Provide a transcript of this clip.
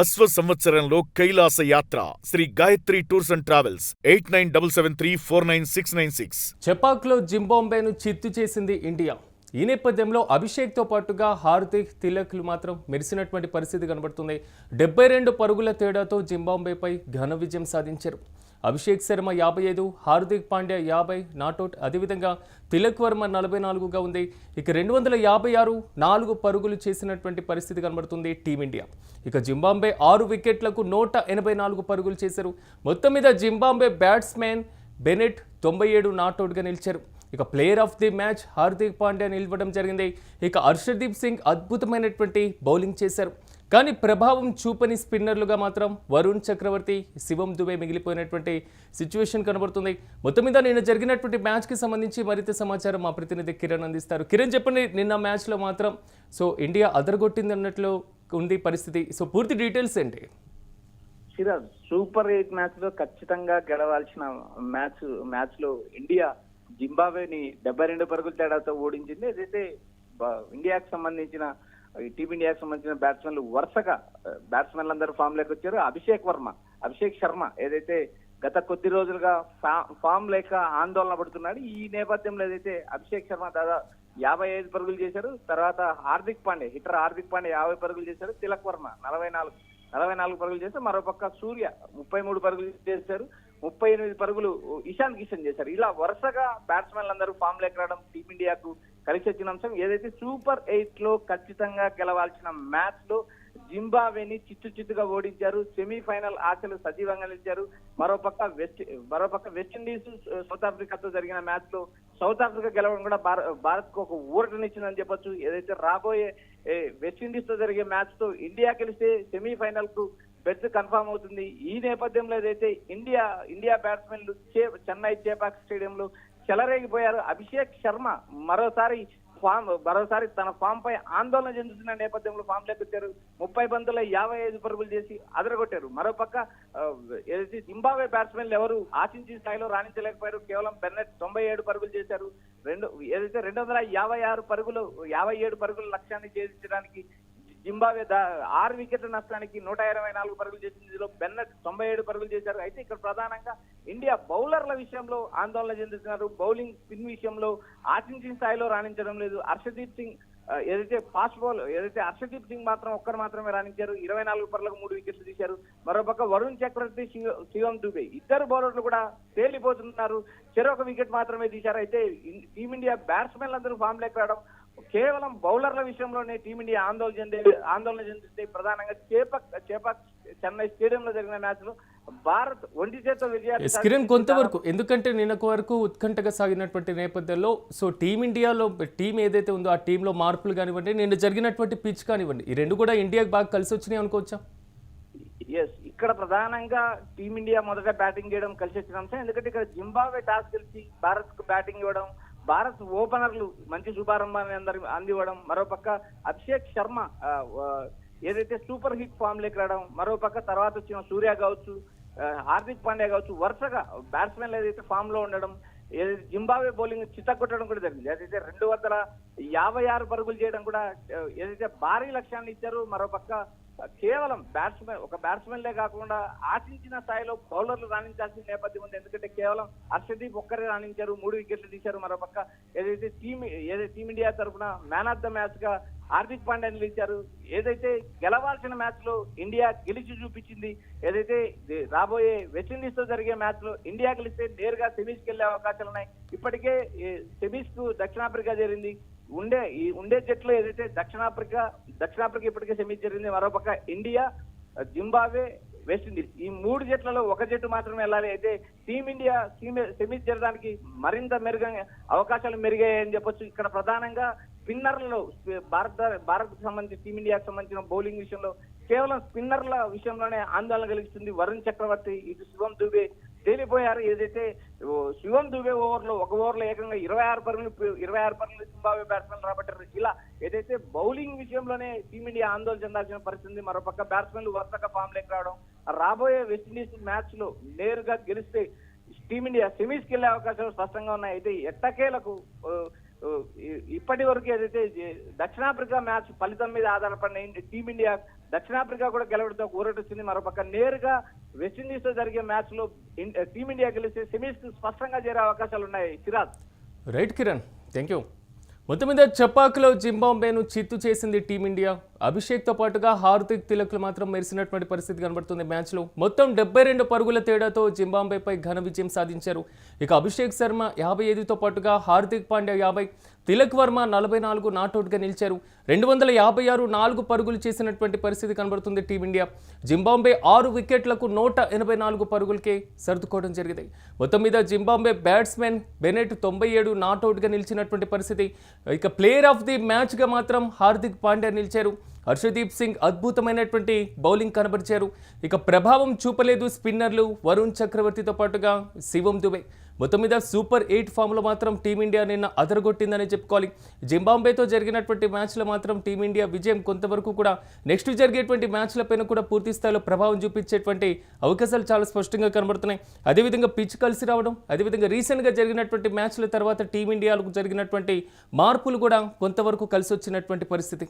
అశ్వ సంవత్సరంలో కైలాస యాత్ర Shri Gayatri tours and travels 8977349696. చెపాక్లో జింబాబ్వేను చిత్తు చేసింది ఇండియా. ఈ నేపథ్యంలో అభిషేక్తో పాటుగా హార్దిక్, తిలక్లు మాత్రం మెరిసినటువంటి పరిస్థితి కనబడుతుంది. 72 పరుగుల తేడాతో జింబాబ్వేపై ఘన విజయం సాధించారు. అభిషేక్ శర్మ 55, హార్దిక్ పాండ్యా 50 నాటౌట్. అదేవిధంగా తిలక్ వర్మ 44గా ఉంది. ఇక 256 4 పరుగులు చేసినటువంటి పరిస్థితి కనబడుతుంది టీమిండియా. ఇక జింబాబ్వే 6 వికెట్లకు 184 పరుగులు చేశారు. మొత్తం మీద జింబాబ్వే బ్యాట్స్మెన్ బెనెట్ 97 నాటౌట్గా నిలిచారు. ఇక player of the match Hardik Pandya నిలవడం జరిగింది. ఇక హర్షదీప్ సింగ్ అద్భుతమైనటువంటి బౌలింగ్ చేశారు. కానీ ప్రభావం చూపని స్పిన్నర్లుగా మాత్రం వరుణ్ చక్రవర్తి, శివం దుబే మిగిలిపోయినటువంటి సిచ్యువేషన్ కనబడుతుంది. మొత్తం మీద నిన్న జరిగినటువంటి మ్యాచ్కి సంబంధించి మరింత సమాచారం మా ప్రతినిధి కిరణ్ అందిస్తారు. కిరణ్, చెప్పండి, నిన్న మ్యాచ్లో మాత్రం ఇండియా అదరగొట్టింది అన్నట్లు ఉంది పరిస్థితి. పూర్తి డీటెయిల్స్ ఏంటి? సిరాజ్, సూపర్ 8 మ్యాచ్ లో ఖచ్చితంగా గెలవాల్సిన మ్యాచ్ లో ఇండియా జింబాబ్వేని 72 పరుగుల తేడాతో ఓడించింది. ఏదైతే ఇండియాకి సంబంధించిన టీమిండియాకి సంబంధించిన బ్యాట్స్మెన్లు వరుసగా బ్యాట్స్మెన్లందరూ ఫామ్ లేక వచ్చారు. అభిషేక్ శర్మ ఏదైతే గత కొద్ది రోజులుగా ఫామ్ లేక ఆందోళన పడుతున్నాడు. ఈ నేపథ్యంలో ఏదైతే అభిషేక్ శర్మ దాదాపు 55 పరుగులు చేశారు. తర్వాత హార్దిక్ పాండ్యా 50 పరుగులు చేశారు. తిలక్ వర్మ 44 పరుగులు చేశారు. మరోపక్క సూర్య 33 పరుగులు చేశారు. 38 పరుగులు ఇషాన్ కిషన్ చేశారు. ఇలా వరుసగా బ్యాట్స్మెన్లందరూ ఫామ్ లేక రావడం టీమిండియాకు కలిసి వచ్చిన అంశం. ఏదైతే సూపర్ 8 లో ఖచ్చితంగా గెలవాల్సిన మ్యాచ్ లో జింబాబ్వేని చిత్తుగా ఓడించారు. సెమీఫైనల్ ఆశలు సజీవంగా నిలిచారు. మరోపక్క వెస్టిండీస్ సౌత్ ఆఫ్రికాతో జరిగిన మ్యాచ్ లో సౌత్ ఆఫ్రికా గెలవడం కూడా భారత్ కు ఒక ఊరటనిచ్చిందని చెప్పొచ్చు. ఏదైతే రాబోయే వెస్టిండీస్ తో జరిగే మ్యాచ్ తో ఇండియా గెలిస్తే సెమీఫైనల్ కు బెర్త్ కన్ఫర్మ్ అవుతుంది. ఈ నేపథ్యంలో ఏదైతే ఇండియా బ్యాట్స్మెన్లు చెన్నై చేపాక్ స్టేడియంలో చెలరేగిపోయారు. అభిషేక్ శర్మ మరోసారి తన ఫామ్ పై ఆందోళన చెందుతున్న నేపథ్యంలో ఫామ్ లేకొచ్చారు. 30 బంతుల్లో 55 పరుగులు చేసి అదరగొట్టారు. మరోపక్క ఏదైతే జింబాబ్వే బ్యాట్స్మెన్లు ఎవరు ఆశించిన స్థాయిలో రాణించలేకపోయారు. కేవలం బెన్నెట్ 97 పరుగులు చేశారు. 257 పరుగుల లక్ష్యాన్ని ఛేదించడానికి జింబాబ్వే 6 వికెట్ల నష్టానికి 124 పరుగులు చేసింది. ఇందులో బెన్నెట్ 97 పరుగులు చేశారు. అయితే ఇక్కడ ప్రధానంగా ఇండియా బౌలర్ల విషయంలో ఆందోళన చెందుతున్నారు. బౌలింగ్ స్పిన్ విషయంలో ఆశించిన స్థాయిలో రాణించడం లేదు. హర్షదీప్ సింగ్ హర్షదీప్ సింగ్ మాత్రమే రాణించారు. 24 పరుగులకు 3 వికెట్లు తీశారు. మరోపక్క వరుణ్ చక్రవర్తి, శివం దుబే ఇద్దరు బౌలర్లు కూడా తేలిపోతున్నారు. చెరొక వికెట్ మాత్రమే తీశారు. అయితే టీమిండియా బ్యాట్స్మెన్లు అందరూ ఫామ్ లేక రావడం కేవలం బౌలర్ల విషయంలోనే టీమిండియా ఆందోళన చెందితే ప్రధానంగా చేపాక్ చెన్నై స్టేడియంలో జరిగిన మ్యాచ్ లో భారత్ ఒంటి చేత విజయాలు కొంతవరకు, ఎందుకంటే నిన్నకు వరకు ఉత్కంఠగా సాగినటువంటి నేపథ్యంలో టీమిండియాలో టీం ఏదైతే ఉందో ఆ టీంలో మార్పులు కానివ్వండి, నిన్న జరిగినటువంటి పిచ్ కానివ్వండి, ఈ రెండు కూడా ఇండియాకి బాగా కలిసి వచ్చినాయి అనుకోవచ్చా? ఇక్కడ ప్రధానంగా టీమిండియా మొదట బ్యాటింగ్ చేయడం కలిసి వచ్చిన అంశం. ఎందుకంటే ఇక్కడ జింబాబ్వే టాస్ గెలిచి భారత్ కు బ్యాటింగ్ ఇవ్వడం, భారత్ ఓపెనర్లు మంచి శుభారంభాన్ని అందివ్వడం, మరోపక్క అభిషేక్ శర్మ ఏదైతే సూపర్ హిట్ ఫామ్ లేక రావడం, మరోపక్క తర్వాత వచ్చిన సూర్య కావచ్చు, హార్దిక్ పాండ్యా కావచ్చు, వరుసగా బ్యాట్స్మెన్లు ఏదైతే ఫామ్ లో ఉండడం, ఏదైతే జింబాబ్వే బౌలింగ్ చిత్తగొట్టడం కూడా జరిగింది. ఏదైతే 256 పరుగులు చేయడం కూడా ఏదైతే భారీ లక్ష్యాన్ని ఇచ్చారు. మరోపక్క కేవలం బ్యాట్స్మెన్లే కాకుండా ఆశించిన స్థాయిలో బౌలర్లు రాణించాల్సిన నేపథ్యం ఉంది. ఎందుకంటే కేవలం హర్షదీప్ ఒక్కరే రాణించారు, 3 వికెట్లు తీశారు. మరోపక్క ఏదైతే టీమిండియా తరఫున మ్యాన్ ఆఫ్ ద మ్యాచ్ గా హార్దిక్ పాండ్యా నిలిచారు. ఏదైతే గెలవాల్సిన మ్యాచ్ లో ఇండియా గెలిచి చూపించింది. ఏదైతే రాబోయే వెస్టిండీస్ తో జరిగే మ్యాచ్ లో ఇండియా గెలిస్తే నేరుగా సెమీస్ కి వెళ్లే అవకాశాలు ఉన్నాయి. ఇప్పటికే సెమీస్ కు దక్షిణాఫ్రికా చేరింది. ఉండే జట్లు ఏదైతే దక్షిణాఫ్రికా ఇప్పటికే సెమీస్ జరిగింది. మరోపక్క ఇండియా, జింబాబ్వే, వెస్టిండీస్ ఈ 3 జట్లలో ఒక జట్టు మాత్రమే వెళ్ళాలి. అయితే టీమిండియా సెమీస్ జరగడానికి మరింత అవకాశాలు మెరుగాయని చెప్పొచ్చు. ఇక్కడ ప్రధానంగా స్పిన్నర్లలో భారత్ సంబంధించి టీమిండియాకు సంబంధించిన బౌలింగ్ విషయంలో కేవలం స్పిన్నర్ల విషయంలోనే ఆందోళన కలిగిస్తుంది. వరుణ్ చక్రవర్తి, ఇటు శివం దుబే తేలిపోయారు. ఏదైతే శివం దుబే ఒక ఓవర్లో ఏకంగా 26 పరుగులు జింబాబ్వే బ్యాట్స్మెన్ రాబట్టారు. ఇలా ఏదైతే బౌలింగ్ విషయంలోనే టీమిండియా ఆందోళన చెందాల్సిన పరిస్థితి. మరోపక్క బ్యాట్స్మెన్లు వరుసగా ఫామ్ లేక రావడం, రాబోయే వెస్టిండీస్ మ్యాచ్ లో నేరుగా గెలిస్తే టీమిండియా సెమీస్ కి వెళ్లే అవకాశాలు స్పష్టంగా ఉన్నాయి. అయితే ఎట్టకేలకు ఇప్పటి వరకు ఏదైతే దక్షిణాఫ్రికా మ్యాచ్ ఫలితం మీద ఆధారపడిన టీమిండియా దక్షిణాఫ్రికా కూడా గెలవడంతో ఊరట వచ్చింది. మరోపక్క నేరుగా వెస్టిండీస్ తో జరిగే మ్యాచ్ లో టీమిండియా గెలిస్తే సెమీస్ కు స్పష్టంగా చేరే అవకాశాలు ఉన్నాయి. Siraj. Right Kiran, thank you. మొత్తం మీద చపాకులో జింబాబ్వేను చిత్తు చేసింది టీమిండియా. అభిషేక్తో పాటుగా హార్దిక్ తిలక్లు మాత్రం మెరిసినటువంటి పరిస్థితి కనబడుతుంది. మ్యాచ్లో మొత్తం 72 పరుగుల తేడాతో జింబాబ్వేపై ఘన విజయం సాధించారు. ఇక అభిషేక్ శర్మ 55తో పాటుగా హార్దిక్ పాండ్యా 50, తిలక్ వర్మ 44 నాట్అవుట్గా నిలిచారు. 256 4 పరుగులు చేసినటువంటి పరిస్థితి కనబడుతుంది టీమిండియా. జింబాబ్వే 6 వికెట్లకు 184 పరుగులకే సర్దుకోవడం జరిగింది. మొత్తం మీద జింబాబ్వే బ్యాట్స్మెన్ బెనెట్ 97 నాట్అవుట్గా నిలిచినటువంటి పరిస్థితి. ఇక ప్లేయర్ ఆఫ్ ది మ్యాచ్గా మాత్రం హార్దిక్ పాండ్యా నిలిచారు. హర్షదీప్ సింగ్ అద్భుతమైనటువంటి బౌలింగ్ కనబరిచారు. ఇక ప్రభావం చూపలేదు స్పిన్నర్లు వరుణ్ చక్రవర్తితో పాటుగా శివం దుబే. మొత్తం మీద సూపర్ 8 ఫామ్లో మాత్రం టీమిండియా నిన్న అదరగొట్టిందని చెప్పుకోవాలి. జింబాబ్వేతో జరిగినటువంటి మ్యాచ్లో మాత్రం టీమిండియా విజయం కొంతవరకు కూడా నెక్స్ట్ జరిగేటువంటి మ్యాచ్లపైన కూడా పూర్తి స్థాయిలో ప్రభావం చూపించేటువంటి అవకాశాలు చాలా స్పష్టంగా కనబడుతున్నాయి. అదేవిధంగా పిచ్ కలిసి రావడం, అదేవిధంగా రీసెంట్గా జరిగినటువంటి మ్యాచ్ల తర్వాత టీమిండియాలకు జరిగినటువంటి మార్పులు కూడా కొంతవరకు కలిసి వచ్చినటువంటి పరిస్థితి.